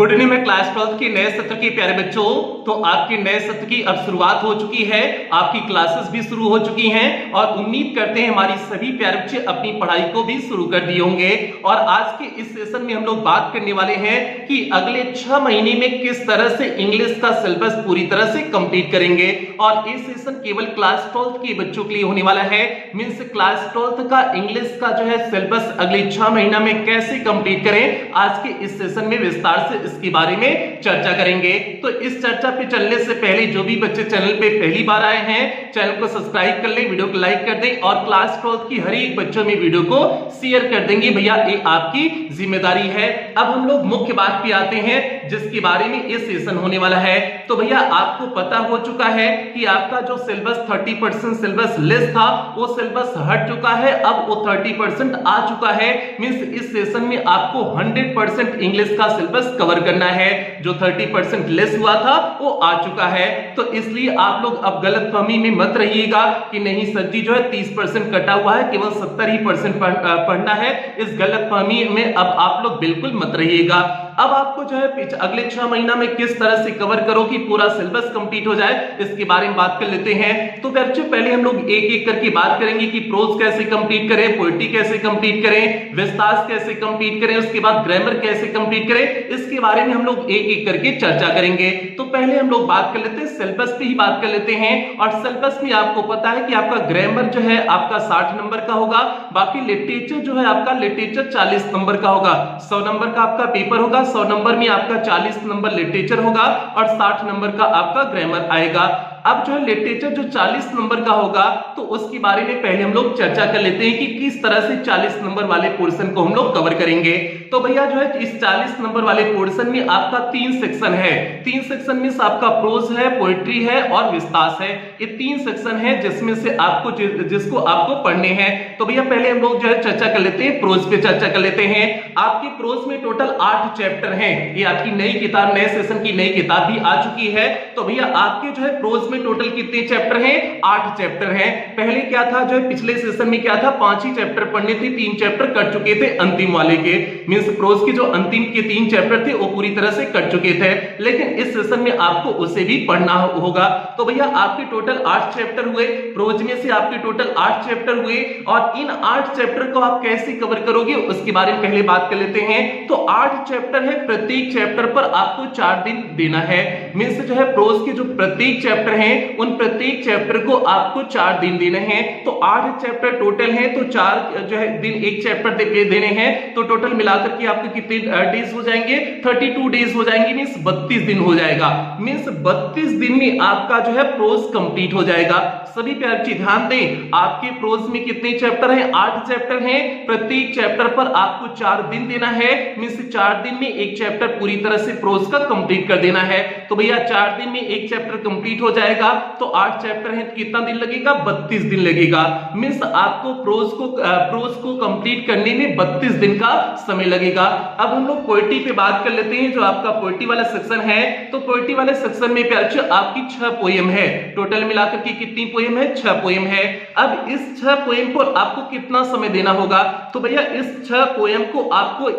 Good evening में class 12 के नए सत्र के प्यारे बच्चों। तो आपके नए सत्र की अब शुरुआत हो चुकी है, आपकी क्लासेस भी शुरू हो चुकी हैं और उम्मीद करते हैं हमारी सभी प्यारे बच्चे अपनी पढ़ाई को भी शुरू कर दिए होंगे। और आज के इस सेशन में हम लोग बात करने वाले हैं कि अगले 6 महीने में किस तरह से इंग्लिश का सिलेबस पूरी तरह से कंप्लीट करेंगे। और ये सेशन केवल क्लास 12 के बच्चों के लिए होने वाला है। मींस क्लास 12 का इंग्लिश का जो है सिलेबस अगले 6 महीना में कैसे कंप्लीट करें, आज के इस सेशन में विस्तार से इसके बारे में चर्चा करेंगे। तो इस चर्चा पे चलने से पहले जो भी बच्चे चैनल पे पहली बार आए हैं, चैनल को सब्सक्राइब कर लें, वीडियो को लाइक कर दें और क्लास 12 की हर एक बच्चों में वीडियो को शेयर कर देंगे। भैया ये आपकी जिम्मेदारी है। अब हम लोग मुख्य बात पे आते हैं जिसके बारे में ये सेशन होने वाला है। तो भैया आपको पता हो चुका है कि आपका जो सिलेबस 30% सिलेबस लेस था वो सिलेबस हट चुका है, अब वो 30% आ चुका है। मींस इस सेशन में आपको 100% इंग्लिश का सिलेबस कवर करना है। जो 30% लेस हुआ था वो आ चुका है। तो इसलिए आप लोग अब गलतफहमी में मत रहिएगा कि नहीं सर जी जो है 30% कटा हुआ है, केवल 70% पढ़ना है। इस गलतफहमी में अब आप लोग बिल्कुल मत रहिएगा। अब आपको जो है अगले 6 महीना में किस तरह से कवर करो कि पूरा सिलेबस कंप्लीट हो जाए, इसके बारे में बात कर लेते हैं। तो बच्चों पहले हम लोग एक एक करके बात करेंगे कि प्रोज कैसे कंप्लीट करें, पोएट्री कैसे कंप्लीट करें, विस्तार कैसे कंप्लीट करें, उसके बाद ग्रामर कैसे कंप्लीट करें, इसके बारे में हम लोग एक एक करके चर्चा करेंगे। तो पहले हम लोग बात कर लेते हैं सिलेबस पे ही बात कर लेते हैं। और सिलेबस में आपको पता है कि आपका ग्रामर जो है आपका 60 नंबर का होगा, बाकी लिटरेचर जो है आपका लिटरेचर 40 नंबर का होगा। 100 नंबर का आपका पेपर होगा, 100 नंबर में आपका 40 नंबर लिटरेचर होगा और 60 नंबर का आपका ग्रामर आएगा। अब जो है लिटरेचर जो 40 नंबर का होगा तो उसके बारे में पहले हम लोग चर्चा कर लेते हैं कि किस तरह से 40 नंबर वाले पोर्शन को हम लोग कवर करेंगे। तो भैया जो है इस 40 नंबर वाले पोर्शन में आपका 3 सेक्शन है। 3 सेक्शन में आपका प्रोज है, पोएट्री है और विस्तार है। ये 3 सेक्शन है जिसमें से आपको जिसको आपको पढ़ने हैं। तो भैया पहले हम लोग जो है चर्चा कर लेते हैं, प्रोज पे चर्चा कर लेते हैं। आपकी प्रोज में टोटल 8 चैप्टर हैं। ये आपकी नई किताब, नए सेशन की नई किताब भी आ चुकी है। तो भैया आपके जो है प्रोज में टोटल कितने चैप्टर हैं? 8 चैप्टर हैं। पहले क्या था जो है पिछले सेशन में क्या था, 5 ही चैप्टर पढ़ने थे, 3 चैप्टर कट चुके थे अंतिम वाले के। मींस प्रोज के जो अंतिम के 3 चैप्टर थे वो पूरी तरह से कट चुके थे, लेकिन इस सेशन में आपको उसे भी पढ़ना होगा। तो भैया आपके टोटल 8 चैप्टर हुए, प्रोज में से आपके टोटल 8 चैप्टर हुए। और इन 8 चैप्टर को आप कैसे कवर करोगे उसके बारे में पहले बात कर लेते हैं। तो 8 चैप्टर है, प्रत्येक चैप्टर पर आपको 4 दिन देना है। मींस जो है प्रोज के जो प्रत्येक चैप्टर हैं उन प्रत्येक चैप्टर को आपको 4 दिन देने हैं। तो 8 चैप्टर टोटल हैं, तो 4 जो है दिन एक चैप्टर देने हैं। तो टोटल मिलाकर के आपके कितने डेज हो जाएंगे? 32 डेज हो जाएंगे। मींस 32 दिन हो जाएगा। मींस 32 दिन में आपका जो है प्रोज कंप्लीट हो जाएगा। सभी प्यारे बच्चे ध्यान दें, आपके प्रोज में कितने चैप्टर हैं? 8 चैप्टर हैं। प्रत्येक चैप्टर पर आपको 4 दिन देना है। मींस 4 दिन में एक चैप्टर पूरी तरह से प्रोज का कंप्लीट कर देना है। तो भैया 4 दिन में एक चैप्टर कंप्लीट हो जाएगा। तो 8 चैप्टर हैं, कितना दिन लगेगा? 32 दिन लगेगा। मींस आपको प्रोज को कंप्लीट करने में 32 दिन का समय लगेगा। अब हम लोग पोएट्री पे बात कर लेते हैं। जो आपका पोएट्री वाला सेक्शन है, तो पोएट्री वाले सेक्शन में प्यारे आपकी 6 पोएम है। टोटल मिलाकर के कितनी पोएम है? 6 पोएम है। अब इस 6 पोएम पर आपको कितना समय देना होगा? तो भैया इस 6 पोएम को आपको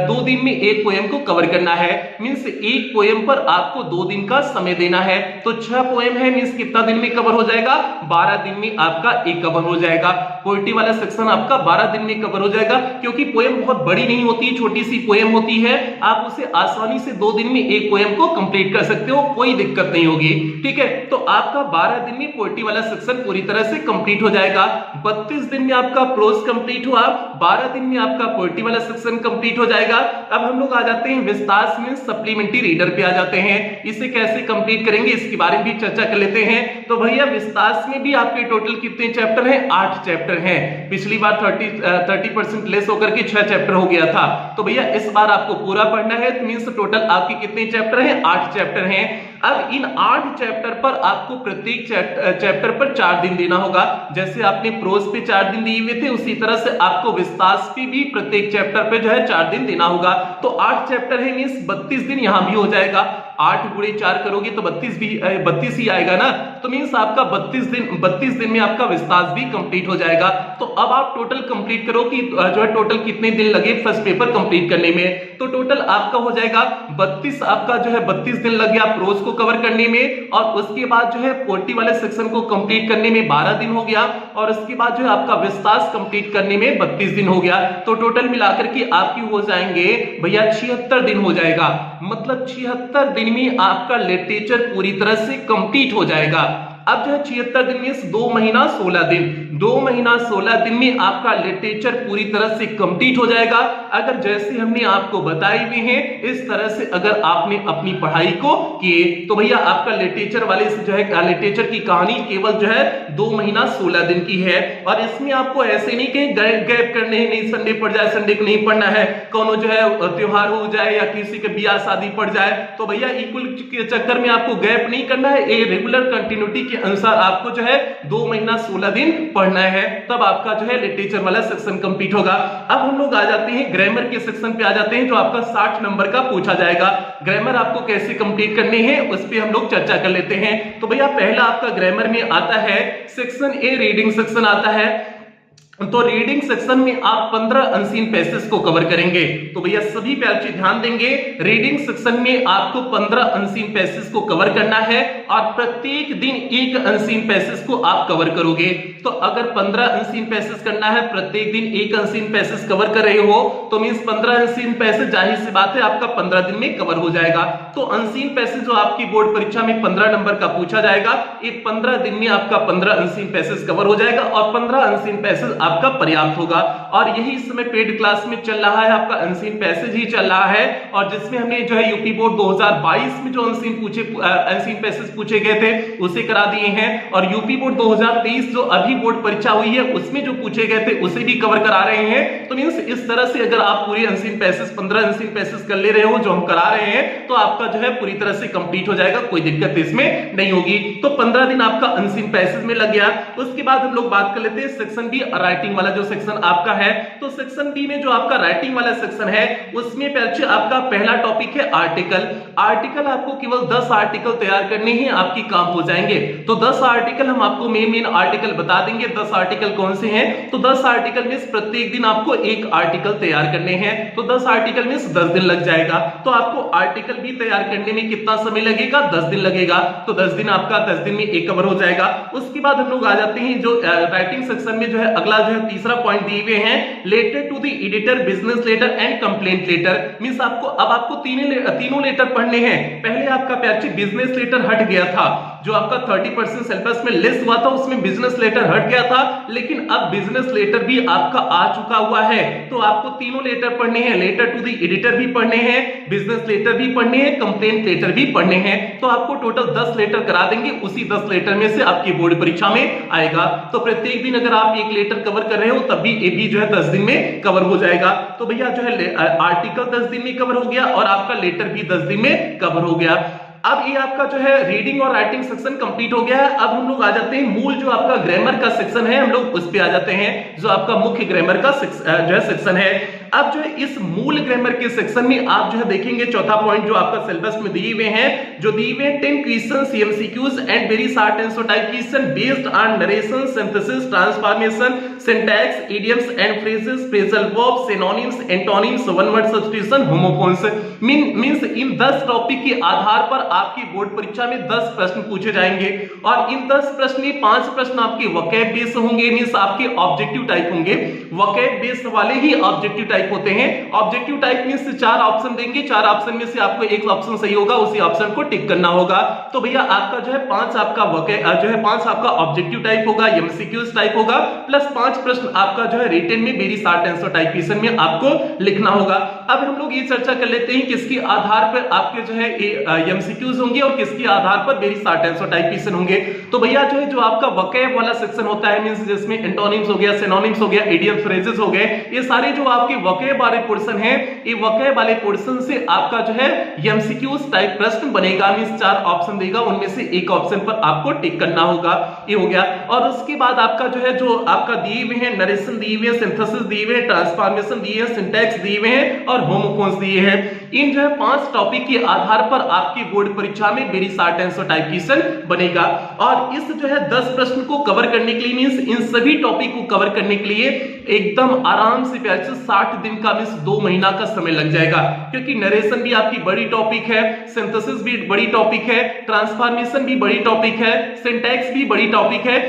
2 दिन में एक पोएम को कवर करना है। मींस एक पोएम पर आपको 2 दिन का समय देना है। तो 6 पोएम है, मींस कितना दिन में कवर हो जाएगा? 12 दिन में आपका एक कवर हो जाएगा। पोएट्री वाला सेक्शन आपका 12 दिन में कवर हो जाएगा, क्योंकि पोएम बहुत बड़ी नहीं होती, छोटी सी पोएम होती है। आप उसे आसानी से 2 दिन में एक पोएम को कंप्लीट कर सकते हो, कोई दिक्कत नहीं होगी। ठीक है, तो आपका 12 दिन में पोएट्री वाला सेक्शन पूरी तरह से कंप्लीट हो जाएगा। 32 दिन में आपका प्रोज कंप्लीट हुआ, 12 दिन में आपका पोएट्री वाला सेक्शन कंप्लीट हो जाएगा। अब हम लोग आ जाते हैं विस्तार में सप्लीमेंट्री रीडर पे आ जाते हैं। इसे कैसे कंप्लीट करेंगे इसके बारे में भी चर्चा कर लेते हैं। तो भैया विस्तार में भी आपके टोटल कितने चैप्टर हैं? 8 चैप्टर हैं। पिछली बार 30% लेस होकर के 6 चैप्टर हो गया था। तो भैया इस बार आपको पूरा पढ़ना है। तो मींस टोटल आपके कितने चैप्टर हैं? 8 चैप्टर हैं। अब इन 8 चैप्टर पर आपको प्रत्येक चैप्टर पर 4 दिन देना होगा। जैसे आपने प्रोज पे 4 दिन दिए हुए थे, उसी तरह से आपको विस्तार पे भी प्रत्येक चैप्टर पे जो है 4 दिन देना होगा। तो 8 चैप्टर है, मींस 32 दिन यहां भी हो जाएगा। 8 गुणे 4 करोगे तो 32 ही आएगा ना। तो तो मींस आपका 32 दिन में आपका विस्तार भी कंप्लीट हो जाएगा। तो अब आप टोटल कंप्लीट करो कि जो है टोटल कितने दिन लगे फर्स्ट पेपर कंप्लीट करने में। तो टोटल आपका हो जाएगा 32 दिन लग गया प्रोज को कवर करने में, और उसके बाद जो है पोलिटी वाले सेक्शन को कंप्लीट करने में 12 दिन हो गया, और उसके बाद जो है आपका विस्तार कंप्लीट करने में 32 दिन हो गया। तो टोटल मिलाकर के आपकी हो जाएंगे भैया 76 दिन हो जाएगा। मतलब 76 दिन में आपका लिटरेचर पूरी तरह से कंप्लीट हो जाएगा। अब जो है 76 दिन में 2 महीना 16 दिन, 2 महीना 16 दिन में आपका लिटरेचर पूरी तरह से कंप्लीट हो जाएगा। अगर जैसे हमने आपको बताए हुए हैं इस तरह से अगर आपने अपनी पढ़ाई को किए तो भैया आपका लिटरेचर वाले जो है लिटरेचर की कहानी केवल जो है 2 महीना 16 दिन की है। और इसमें आपको ऐसे नहीं कि गैप करने ही नहीं, संडे पड़ जाए संडे को नहीं पढ़ना है, कोनो जो है त्योहार हो जाए या किसी के ब्याह शादी पड़ जाए तो भैया इक्वल के चक्कर में आपको गैप नहीं करना है। एक रेगुलर कंटिन्यूटी के अनुसार आपको जो है 2 महीना 16 दिन पढ़ना है, तब आपका जो है लिटरेचर वाला सेक्शन कंप्लीट होगा। अब हम लोग आ जाते हैं ग्रामर के सेक्शन पे आ जाते हैं, जो आपका 60 नंबर का पूछा जाएगा। ग्रामर आपको कैसे कंप्लीट करने हैं उस पे हम लोग चर्चा कर लेते हैं। तो भैया पहला आपका ग्रामर में आता है सेक्शन ए, रीडिंग सेक्शन आता है। तो रीडिंग सेक्शन में आप 15 अनसीन पैसेज को कवर करेंगे। तो भैया सभी पे अच्छे ध्यान देंगे, रीडिंग सेक्शन में आपको 15 अनसीन पैसेज को कवर करना है और प्रत्येक दिन एक अनसीन पैसेज को आप कवर करोगे। तो अगर 15 अनसीन पैसेज करना है, प्रत्येक दिन एक अनसीन पैसेज कवर कर रहे हो तो मींस 15 अनसीन पैसेज जाहिर सी बात है आपका 15 दिन में कवर हो जाएगा। तो अनसीन पैसेज जो आपकी बोर्ड परीक्षा में 15 नंबर का पूछा जाएगा, ये 15 दिन में आपका 15 अनसीन पैसेज कवर हो जाएगा और 15 अनसीन पैसेज आपका पर्याप्त होगा। और यही इस समय पेड क्लास में चल रहा है, आपका अनसीन पैसेज ही चल रहा है, और जिसमें हमने जो है यूपी बोर्ड 2022 में जो अनसीन पैसेज पूछे गए थे उसे करा दिए हैं, और यूपी बोर्ड 2023 जो अभी बोर्ड परीक्षा हुई है उसमें जो पूछे गए थे उसे भी कवर करा रहे हैं। तो मींस इस तरह से अगर आप पूरी अनसीन पैसेज 15 अनसीन पैसेज कर ले रहे हो जो हम करा रहे हैं तो आपका जो है पूरी तरह से कंप्लीट हो जाएगा, कोई दिक्कत इसमें नहीं होगी। तो 15 दिन आपका अनसीन पैसेज में लग गया। उसके बाद हम लोग बात कर लेते हैं सेक्शन बी, राइटिंग वाला जो सेक्शन आपका है। तो सेक्शन बी में जो आपका राइटिंग वाला सेक्शन है उसमें आपका पहला टॉपिक है आर्टिकल। आर्टिकल आपको केवल 10 आर्टिकल तैयार करने ही आपकी काम हो जाएंगे। तो 10 आर्टिकल हम आपको मेन आर्टिकल बता देंगे 10 आर्टिकल कौन से हैं। तो 10 आर्टिकल में प्रत्येक दिन आपको एक आर्टिकल तैयार करने हैं। तो 10 आर्टिकल में 10 दिन लग जाएगा। तो आपको आर्टिकल भी तैयार करने में कितना समय लगेगा? 10 दिन लगेगा। तो 10 दिन आपका 10 दिन में एक कवर हो जाएगा। उसके बाद हम लोग आ जाते हैं जो राइटिंग सेक्शन में जो है अगला जो है तीसरा पॉइंट दिए हुए हैं, letter to the editor, business letter and complaint letter. Means आपको तीनों लेटर पढ़ने हैं। पहले आपका पैच बिजनेस लेटर हट गया था, जो आपका 30% सिलेबस में लिस्ट हुआ था उसमें बिजनेस लेटर हट गया था, लेकिन अब बिजनेस लेटर भी आपका आ चुका हुआ है। तो आपको तीनों लेटर पढ़ने हैं, लेटर टू द एडिटर भी पढ़ने हैं, बिजनेस लेटर भी पढ़ने हैं, कंप्लेंट लेटर भी पढ़ने हैं। तो आपको टोटल 10 लेटर करा देंगे, उसी 10 लेटर में से आपकी बोर्ड परीक्षा में आएगा। तो प्रत्येक दिन अगर आप एक लेटर कवर कर रहे हो तब भी ये भी जो है 10 दिन में कवर हो जाएगा। तो भैया जो है आर्टिकल 10 दिन में कवर हो गया और आपका लेटर भी 10 दिन में कवर हो गया। अब ये आपका जो है रीडिंग और राइटिंग सेक्शन कंप्लीट हो गया है। अब हम लोग आ जाते हैं मूल जो आपका ग्रामर का सेक्शन है, हम लोग उस पे आ जाते हैं जो आपका मुख्य ग्रामर का जो है सेक्शन है। अब जो है इस मूल ग्रामर के सेक्शन में आप जो है देखेंगे चौथा पॉइंट जो आपका सिलेबस में दिए हुए हैं, जो दिए हुए हैं 10 questions MCQs and very short answer type question based on narration, synthesis, transformation, syntax, idioms and phrases, phrasal verbs, synonyms, antonyms, one word substitution, homophones. Means in 10 topic के आधार पर आपकी बोर्ड परीक्षा में 10 प्रश्न पूछे जाएंगे और इन 10 प्रश्न में 5 प्रश्न आपके वोकैब बेस होंगे, मींस आपके ऑब्जेक्टिव टाइप होंगे। वोकैब बेस वाले ही ऑब्जेक्टिव टाइप होते हैं। ऑब्जेक्टिव टाइप में से 4 ऑप्शन देंगे, 4 ऑप्शन में से आपको एक ऑप्शन सही होगा, उसी ऑप्शन को टिक करना होगा। तो भैया आपका जो है 5 आपका ऑब्जेक्टिव टाइप होगा, एमसीक्यूज टाइप होगा, प्लस 5 प्रश्न आपका जो है रिटन में very short answer type question में आपको लिखना होगा। अब हम लोग ये चर्चा कर लेते हैं किसके आधार पर आपके जो है एमसीक्यूज होंगे और किसके आधार पर very short answer type question होंगे। तो भैया जो है जो आपका वोकैब वाला सेक्शन होता है, मींस जिसमें एंटोनिम्स हो गया, सिनोनिम्स हो गया, इडियम्स, फ्रेजेस हो गए, ये सारे जो आपके वोकैब वाले पोर्शन है, ये वोकैब वाले पोर्शन से आपका जो है एमसीक्यूज टाइप प्रश्न बनेगा, मींस 4 ऑप्शन देगा, उनमें से एक ऑप्शन पर आपको टिक करना होगा। ये हो गया। और उसके बाद आपका जो है जो आपका दिए हुए हैं नरेशन दिए हुए हैं, सिंथेसिस दिए हुए हैं, ट्रांसफॉर्मेशन दिए हैं, सिंटैक्स दिए हुए हैं और होमोफोन्स दिए हैं। इन जो है 5 टॉपिक के आधार पर आपकी बोर्ड परीक्षा में very short answer type question बनेगा। और इस जो है 10 प्रश्न को कवर करने के लिए मींस इन सभी टॉपिक को कवर करने के लिए एकदम आराम से प्यार से 60 दिन का मींस 2 महीना का समय लग जाएगा, क्योंकि नरेशन भी आपकी बड़ी टॉपिक है, सिंथेसिस भी बड़ी टॉपिक है, ट्रांसफॉर्मेशन भी बड़ी टॉपिक है, सिंटैक्स भी बड़ी टॉपिक है।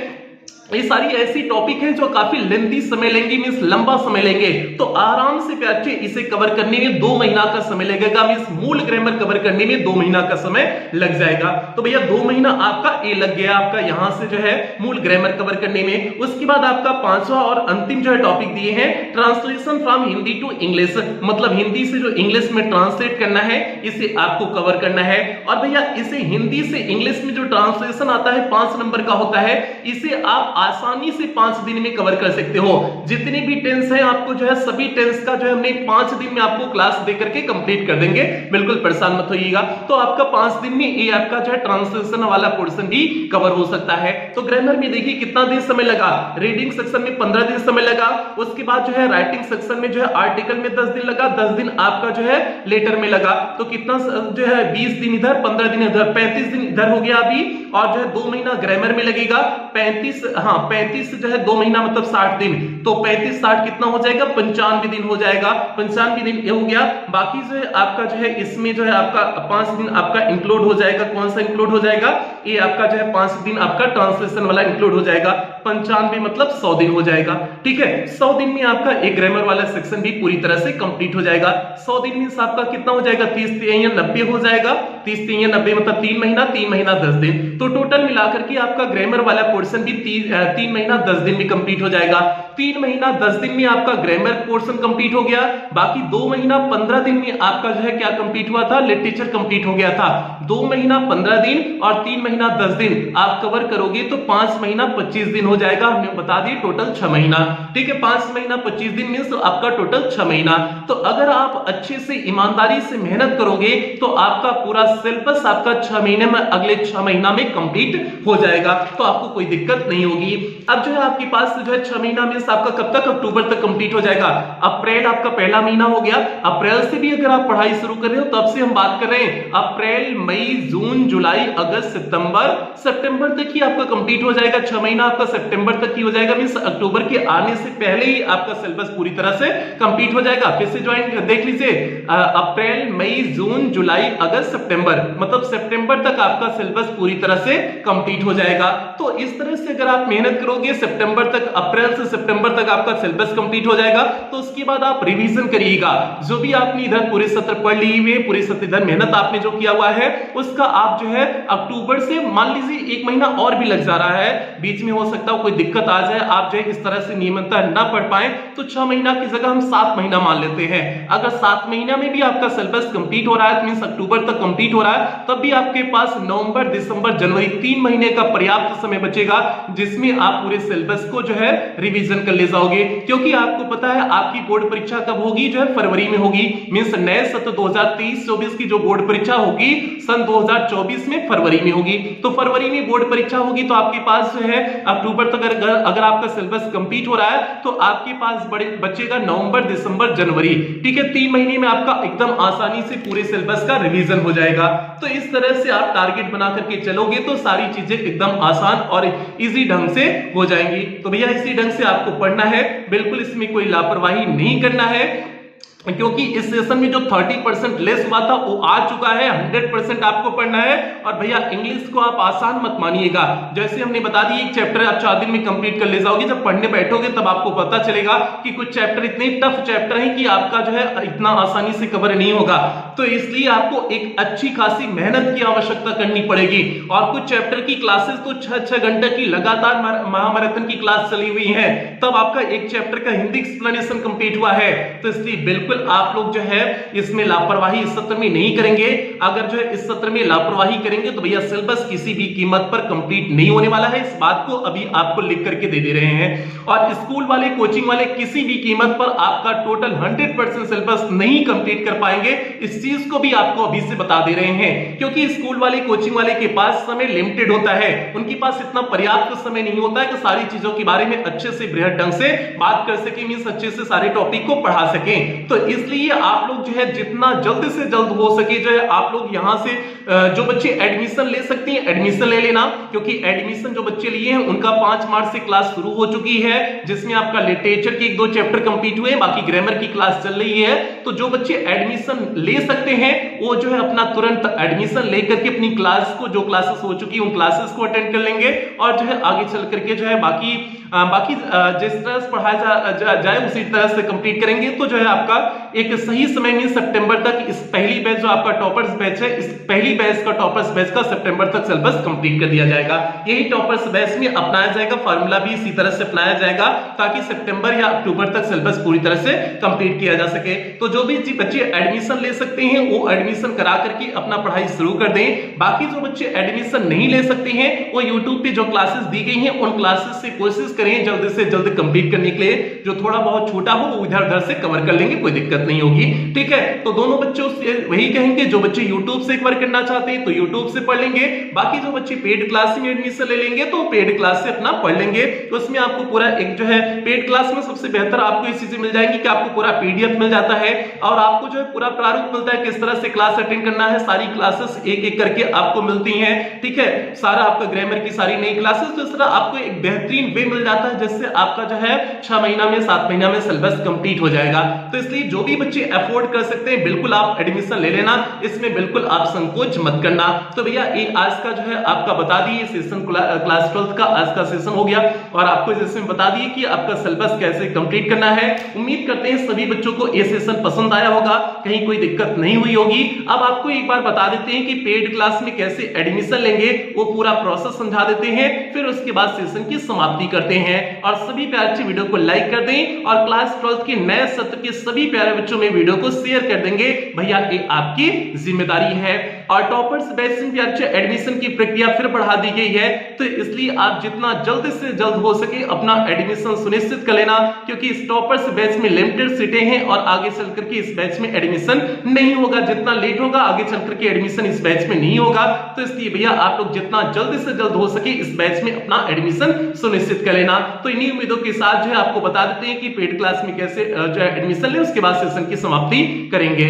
ये सारी ऐसी टॉपिक हैं जो काफी लेंथी समय लेंगे, मींस लंबा समय लेंगे, तो आराम से प्यारे इसे कवर करने में 2 महीना का समय लगेगा, मींस मूल ग्रामर कवर करने में 2 महीना का समय लग जाएगा। तो भैया 2 महीना आपका ये लग गया आपका यहां से जो है मूल ग्रामर कवर करने में। उसके बाद आपका 5वां और अंतिम जो है टॉपिक दिए हैं translation from Hindi to English, मतलब हिंदी से जो इंग्लिश में ट्रांसलेट करना है इसे आपको कवर करना है। और भैया इसे हिंदी से इंग्लिश में जो ट्रांसलेशन आता है 5 नंबर का होता है, इसे आप आसानी से 5 दिन में कवर कर सकते हो। जितने भी टेंस हैं आपको जो है सभी टेंस का जो है हमने 5 दिन में आपको क्लास देकर के कंप्लीट कर देंगे, बिल्कुल परेशान मत होइएगा। तो आपका 5 दिन में ये आपका जो है ट्रांसलेशन वाला पोर्शन भी कवर हो सकता है। तो ग्रामर में देखिए कितना दिन समय लगा, रीडिंग सेक्शन में 15 दिन समय लगा, उसके बाद जो है राइटिंग सेक्शन में जो है आर्टिकल में 10 दिन लगा, 10 दिन आपका जो है लेटर में लगा, तो कितना जो है 20 दिन इधर 15 दिन इधर 35 दिन इधर हो गया अभी। और जो है 2 महीना ग्रामर में लगेगा, 35 जो है 2 महीना मतलब 60 दिन, तो 35-60 कितना हो जाएगा 95 दिन हो जाएगा, 95 दिन ये हो गया। बाकी जो है आपका जो है इसमें जो है आपका 5 दिन आपका इंक्लूड हो जाएगा, कौन सा इंक्लूड हो जाएगा, ये आपका जो है 5 दिन आपका ट्रांसलेशन वाला इंक्लूड हो जाएगा, 95 मतलब 100 दिन हो जाएगा। ठीक है, 100 दिन में आपका एक ग्रामर वाला सेक्शन भी पूरी तरह से कंप्लीट हो जाएगा। 100 दिन में आपका कितना हो जाएगा 30-90 हो जाएगा, 30-90 मतलब 3 महीना 3 महीना 10 दिन, तो टोटल मिलाकर के आपका ग्रामर वाला पोर्शन भी 3 महीना 10 दिन में कंप्लीट हो जाएगा। 3 महीना 10 दिन में आपका ग्रामर पोर्शन कंप्लीट हो गया। बाकी 2 महीना 15 दिन में आपका जो है क्या कंप्लीट हुआ था, लिटरेचर कंप्लीट हो गया था। 2 महीना 15 दिन और 3 महीना 10 दिन आप कवर करोगे तो 5 महीना 25 दिन हो जाएगा, हमने बता दिए टोटल 6 महीना। ठीक है, 5 महीना 25 दिन मींस आपका टोटल 6 महीना। तो अगर आप अच्छे से ईमानदारी से मेहनत करोगे तो आपका पूरा सिलेबस आपका 6 महीने में अगले 6 महीना में कंप्लीट हो जाएगा, तो आपको कोई दिक्कत नहीं होगी। अब जो है आपके पास जो है 6 महीना में आपका कब तक, अक्टूबर तक कंप्लीट हो जाएगा। अप्रैल आपका पहला महीना हो गया, अप्रैल से भी अगर आप पढ़ाई शुरू कर रहे हो तब से हम बात कर रहे हैं अप्रैल मई जून जुलाई अगस्त सितंबर तक ही आपका कंप्लीट हो जाएगा। 6 महीना आपका सितंबर तक ही हो जाएगा, मींस अक्टूबर के आने से पहले ही आपका सिलेबस पूरी तरह से कंप्लीट हो जाएगा। फिर से ज्वाइन देख लीजिए, अप्रैल मई जून जुलाई अगस्त सितंबर मतलब सितंबर तक आपका सिलेबस पूरी तरह से कंप्लीट हो जाएगा। तो इस तरह से अगर आप मेहनत करोगे सितंबर तक, अप्रैल से सितंबर तक आपका सिलेबस कंप्लीट हो जाएगा। तो उसके बाद आप रिवीजन करिएगा, जो भी आपने इधर पूरे सत्र पढ़ लिए हुए, पूरे सत्र इधर मेहनत आपने जो किया हुआ है उसका आप जो है अक्टूबर से मान लीजिए 1 महीना और भी लग जा रहा है, बीच में हो सकता है कोई दिक्कत आ जाए, आप जो है इस तरह से नियमितता ना पढ़ पाए, तो 6 महीना की जगह हम 7 महीना मान लेते हैं। अगर 7 महीना में भी आपका सिलेबस कंप्लीट हो रहा है, मींस अक्टूबर तक कंप्लीट हो रहा है, तब भी आपके पास नवंबर दिसंबर जनवरी 3 महीने का पर्याप्त समय बचेगा, जिसमें आप पूरे सिलेबस को जो है रिवीजन कर ले जाओगे। क्योंकि आपको पता है आपकी बोर्ड परीक्षा कब होगी, जो है फरवरी में होगी, मींस नए सत्र 2023-24 की जो बोर्ड परीक्षा होगी सन 2024 में फरवरी में होगी। तो फरवरी में बोर्ड परीक्षा होगी, तो आपके पास जो है अक्टूबर तक अगर आपका सिलेबस कंप्लीट हो रहा है तो आपके पास बचेगा नवंबर दिसंबर जनवरी। ठीक है, 3 महीने में आपका एकदम आसानी से पूरे सिलेबस का रिवीजन हो जाएगा। तो इस तरह से आप टारगेट बना करके चलोगे तो सारी चीजें एकदम आसान और इजी ढंग से हो जाएंगी। तो भैया इसी ढंग से आपको पढ़ना है, बिल्कुल इसमें कोई लापरवाही नहीं करना है, क्योंकि इस सेशन में जो 30% लेस हुआ था वो आ चुका है, 100% आपको पढ़ना है। और भैया इंग्लिश को आप आसान मत मानिएगा, जैसे हमने बता दी एक चैप्टर आप 4 दिन में कंप्लीट कर ले जाओगे, जब पढ़ने बैठोगे तब आपको पता चलेगा कि कुछ चैप्टर इतने टफ चैप्टर हैं कि आपका जो है इतना आसानी से कवर नहीं होगा। तो इसलिए आपको एक अच्छी खासी मेहनत की आवश्यकता करनी पड़ेगी। और कुछ चैप्टर की क्लासेस तो 6-6 घंटे की लगातार महामैराथन की क्लास चली हुई है, तब आपका एक चैप्टर का हिंदी एक्सप्लेनेशन कंप्लीट हुआ है। तो इसलिए बिल्कुल बिल्कुल आप लोग जो है इसमें लापरवाही इस सत्र में नहीं करेंगे। अगर जो है इस सत्र में लापरवाही करेंगे तो भैया सिलेबस किसी भी कीमत पर कंप्लीट नहीं होने वाला है। इस बात को अभी आपको लिख करके दे दे रहे हैं। और स्कूल वाले, कोचिंग वाले किसी भी कीमत पर आपका टोटल 100% सिलेबस नहीं कंप्लीट कर पाएंगे। इस चीज को भी आपको अभी से बता दे रहे हैं, क्योंकि स्कूल वाले, कोचिंग वाले के पास समय लिमिटेड होता है। उनके पास इतना पर्याप्त समय नहीं होता है कि सारी चीजों के बारे में अच्छे से बृहद ढंग से बात कर सके, मींस अच्छे से सारे टॉपिक को पढ़ा सकें। तो इसलिए आप लोग जो है जितना जल्द से जल्द हो सके जो है आप लोग यहां से जो बच्चे एडमिशन ले सकते हैं एडमिशन ले लेना, क्योंकि एडमिशन जो बच्चे लिए हैं उनका 5 मार्च से क्लास शुरू हो चुकी है, जिसमें आपका लिटरेचर के 1-2 चैप्टर कंप्लीट हुए, बाकी ग्रामर की क्लास चल रही है। तो जो बच्चे एडमिशन ले सकते हैं वो जो है अपना तुरंत एडमिशन लेकर के अपनी क्लास को, जो क्लासेस हो चुकी है उन क्लासेस को अटेंड कर लेंगे और जो है आगे चल करके जो है बाकी जिस तरह से पढ़ाया जाए उसी तरह से कंप्लीट करेंगे। तो जो है आपका एक सही समय में सितंबर तक इस पहली बैच जो आपका टॉपर्स बैच है, इस पहली बैच का टॉपर्स बैच का सितंबर तक सिलेबस कंप्लीट कर दिया जाएगा। यही टॉपर्स बैच में अपनाया जाएगा, फार्मूला भी इसी तरह से अपनाया जाएगा ताकि सितंबर या अक्टूबर तक सिलेबस पूरी तरह से कंप्लीट किया जा सके। तो जो भी बच्चे एडमिशन ले सकते हैं वो एडमिशन करा करके अपना पढ़ाई शुरू कर दें। बाकी जो बच्चे एडमिशन नहीं ले सकते हैं वो यूट्यूब पे जो क्लासेस दी गई हैं उन क्लासेस से कोशिश करें जल्द से जल्द कंप्लीट करने के लिए। जो थोड़ा बहुत छोटा हो वो इधर उधर से कवर कर लेंगे, कोई दिक्कत नहीं होगी, ठीक है। तो दोनों बच्चों से वही कहेंगे, जो बच्चे यूट्यूब से कवर करना चाहते हैं तो यूट्यूब से पढ़ लेंगे, बाकी जो बच्चे पेड क्लास में एडमिशन ले लेंगे तो पेड क्लास से अपना पढ़ लेंगे। तो उसमें आपको पूरा एक जो है पेड क्लास में सबसे बेहतर आपको ये चीजें मिल जाएंगी कि आपको पूरा पीडीएफ मिल जाता है और आपको जो है पूरा प्रारूप मिलता है किस तरह से क्लास अटेंड करना है। सारी क्लासेस एक एक करके आपको मिलती हैं, ठीक है। सारा आपका ग्रामर की सारी नई क्लासेस, तो इस तरह आपको एक बेहतरीन वे मिल जाता है जिससे आपका जो है 6 महीना में 7 महीना में सिलेबस कंप्लीट हो जाएगा। तो इसलिए जो भी बच्चे अफोर्ड कर सकते हैं बिल्कुल आप एडमिशन ले लेना, इसमें बिल्कुल आप संकोच मत करना। तो भैया आज का जो है आपका बता दिए सेशन, क्लास 12 का आज का सेशन हो गया और आपको इसमें बता दिए कि आपका सिलेबस कैसे कंप्लीट करना है। उम्मीद करते हैं सभी बच्चों को ये सेशन पसंद आया होगा, कहीं कोई दिक्कत नहीं हुई होगी। अब आपको एक बार बता देते हैं कि पेड क्लास में कैसे एडमिशन लेंगे, वो पूरा प्रोसेस समझा देते हैं, फिर उसके बाद सेशन की समाप्ति करते हैं। और सभी प्यारे बच्चे वीडियो को लाइक कर दें और क्लास 12 के नए सत्र के सभी प्यारे बच्चों में वीडियो को शेयर कर देंगे, भैया ये आपकी जिम्मेदारी है। और टॉपर्स बैच में प्यारे बच्चे एडमिशन की प्रक्रिया फिर बढ़ा दी गई है, तो इसलिए आप जितना जल्द से जल्द हो सके अपना एडमिशन सुनिश्चित कर लेना, क्योंकि इस टॉपर्स बैच में लिमिटेड सीटें हैं और आगे चल करके इस बैच में एडमिशन नहीं होगा। जितना लेट होगा आगे चल करके एडमिशन इस बैच में नहीं होगा। तो इसलिए भैया आप लोग जितना जल्द से जल्द हो सके इस बैच में अपना एडमिशन सुनिश्चित कर लेना। तो इन्हीं उम्मीदों के साथ जो है आपको बता देते हैं कि पेड क्लास में कैसे जो है एडमिशन ले, उसके बाद सेशन की समाप्ति करेंगे।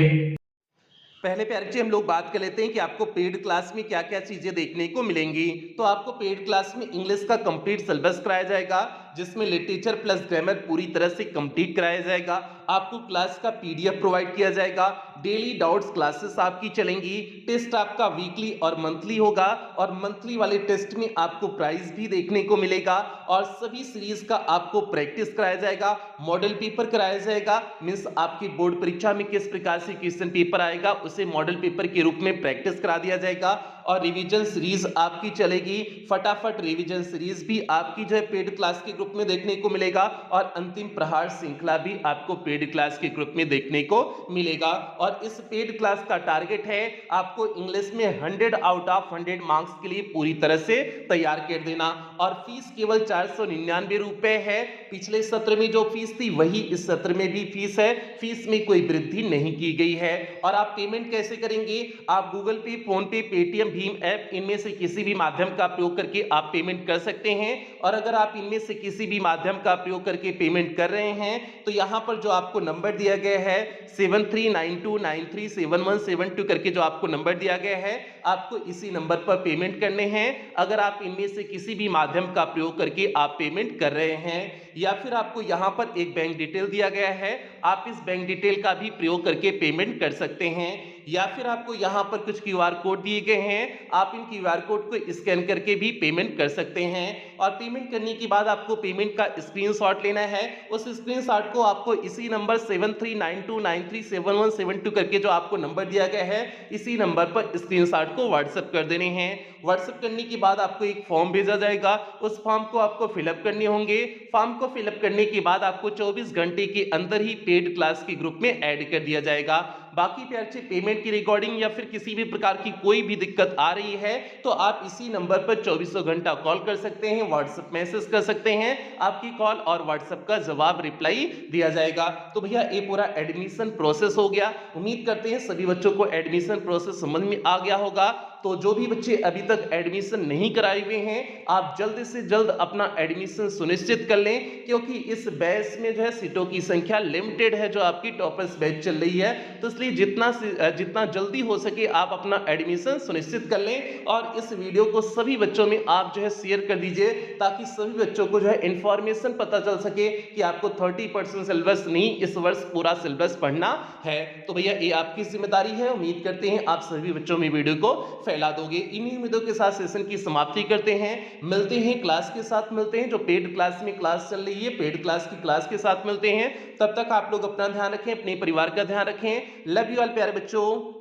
पहले प्यारे बच्चे हम लोग बात कर लेते हैं कि आपको पेड क्लास में क्या क्या चीजें देखने को मिलेंगी। तो आपको पेड क्लास में इंग्लिश का कंप्लीट सिलेबस कराया जाएगा, जिसमें लिटरेचर प्लस ग्रामर पूरी तरह से कंप्लीट कराया जाएगा। आपको क्लास का पीडीएफ प्रोवाइड किया जाएगा, डेली डाउट्स क्लासेस आपकी चलेंगी, टेस्ट आपका वीकली और मंथली होगा और मंथली वाले टेस्ट में आपको प्राइज भी देखने को मिलेगा और सभी सीरीज का आपको प्रैक्टिस कराया जाएगा, मॉडल पेपर कराया जाएगा, मींस आपकी बोर्ड परीक्षा में किस प्रकार से क्वेश्चन पेपर आएगा उसे मॉडल पेपर के रूप में प्रैक्टिस करा दिया जाएगा और रिवीजन सीरीज आपकी चलेगी। फटाफट रिवीजन सीरीज भी आपकी जो है पेड क्लास के ग्रुप में देखने को मिलेगा और अंतिम प्रहार श्रृंखला भी आपको पेड क्लास के ग्रुप में देखने को मिलेगा। और इस पेड क्लास का टारगेट है आपको इंग्लिश में 100 आउट ऑफ 100 मार्क्स के लिए पूरी तरह से तैयार कर देना और फीस केवल 499 रुपए है। पिछले सत्र में जो फीस थी वही इस सत्र में भी फीस है, फीस में कोई वृद्धि नहीं की गई है। और आप पेमेंट कैसे करेंगे? आप गूगल पे, फोन पे, पेटीएम, भीम ऐप इनमें से किसी भी माध्यम का प्रयोग करके आप पेमेंट कर सकते हैं। और अगर आप इनमें से किसी भी माध्यम का प्रयोग करके पेमेंट कर रहे हैं तो यहां पर जो आपको नंबर दिया गया है 7392937172 करके जो आपको नंबर दिया गया है आपको इसी नंबर पर पेमेंट करने हैं। अगर आप इनमें से किसी भी माध्यम का प्रयोग करके आप पेमेंट कर रहे हैं या फिर आपको यहां पर एक बैंक डिटेल दिया गया है, आप इस बैंक डिटेल का भी प्रयोग करके पेमेंट कर सकते हैं। या फिर आपको यहाँ पर कुछ क्यूआर कोड दिए गए हैं, आप इन क्यूआर कोड को स्कैन करके भी पेमेंट कर सकते हैं। और पेमेंट करने के बाद आपको पेमेंट का स्क्रीनशॉट लेना है। उस स्क्रीनशॉट को आपको इसी नंबर 7392937171 करके जो आपको नंबर दिया गया है, इसी नंबर पर स्क्रीनशॉट को व्हाट्सएप कर देने हैं। व्हाट्सएप करने के बाद आपको एक फॉर्म भेजा जाएगा, उस फॉर्म को आपको फिलअप करने होंगे। फॉर्म को फिलअप करने के बाद आपको 24 घंटे के अंदर ही पेड क्लास के ग्रुप में ऐड कर दिया जाएगा। बाकी प्यार से पेमेंट की रिकॉर्डिंग या फिर किसी भी प्रकार की कोई भी दिक्कत आ रही है तो आप इसी नंबर पर 24 घंटा कॉल कर सकते हैं, व्हाट्सएप मैसेज कर सकते हैं, आपकी कॉल और व्हाट्सएप का जवाब रिप्लाई दिया जाएगा। तो भैया ये पूरा एडमिशन प्रोसेस हो गया। उम्मीद करते हैं सभी बच्चों को एडमिशन प्रोसेस समझ में आ गया होगा। तो जो भी बच्चे अभी तक एडमिशन नहीं कराए हुए हैं, आप जल्द से जल्द अपना एडमिशन सुनिश्चित कर लें, क्योंकि इस बैच में जो है सीटों की संख्या लिमिटेड है, जो आपकी टॉपर्स बैच चल रही है। तो इसलिए जितना जल्दी हो सके आप अपना एडमिशन सुनिश्चित कर लें। और इस वीडियो को सभी बच्चों में आप जो है शेयर कर दीजिए, ताकि सभी बच्चों को जो है इंफॉर्मेशन पता चल सके कि आपको 30% सिलेबस नहीं, इस वर्ष पूरा सिलेबस पढ़ना है। तो भैया ये आपकी जिम्मेदारी है। उम्मीद करते हैं आप सभी बच्चों में वीडियो को फैला दोगे। इन्हीं उम्मीदों के साथ सेशन की समाप्ति करते हैं। मिलते हैं क्लास के साथ, मिलते हैं जो पेड क्लास में क्लास चल रही है, पेड क्लास की क्लास के साथ मिलते हैं। तब तक आप लोग अपना ध्यान रखें, अपने परिवार का ध्यान रखें। लव यू ऑल प्यारे बच्चों।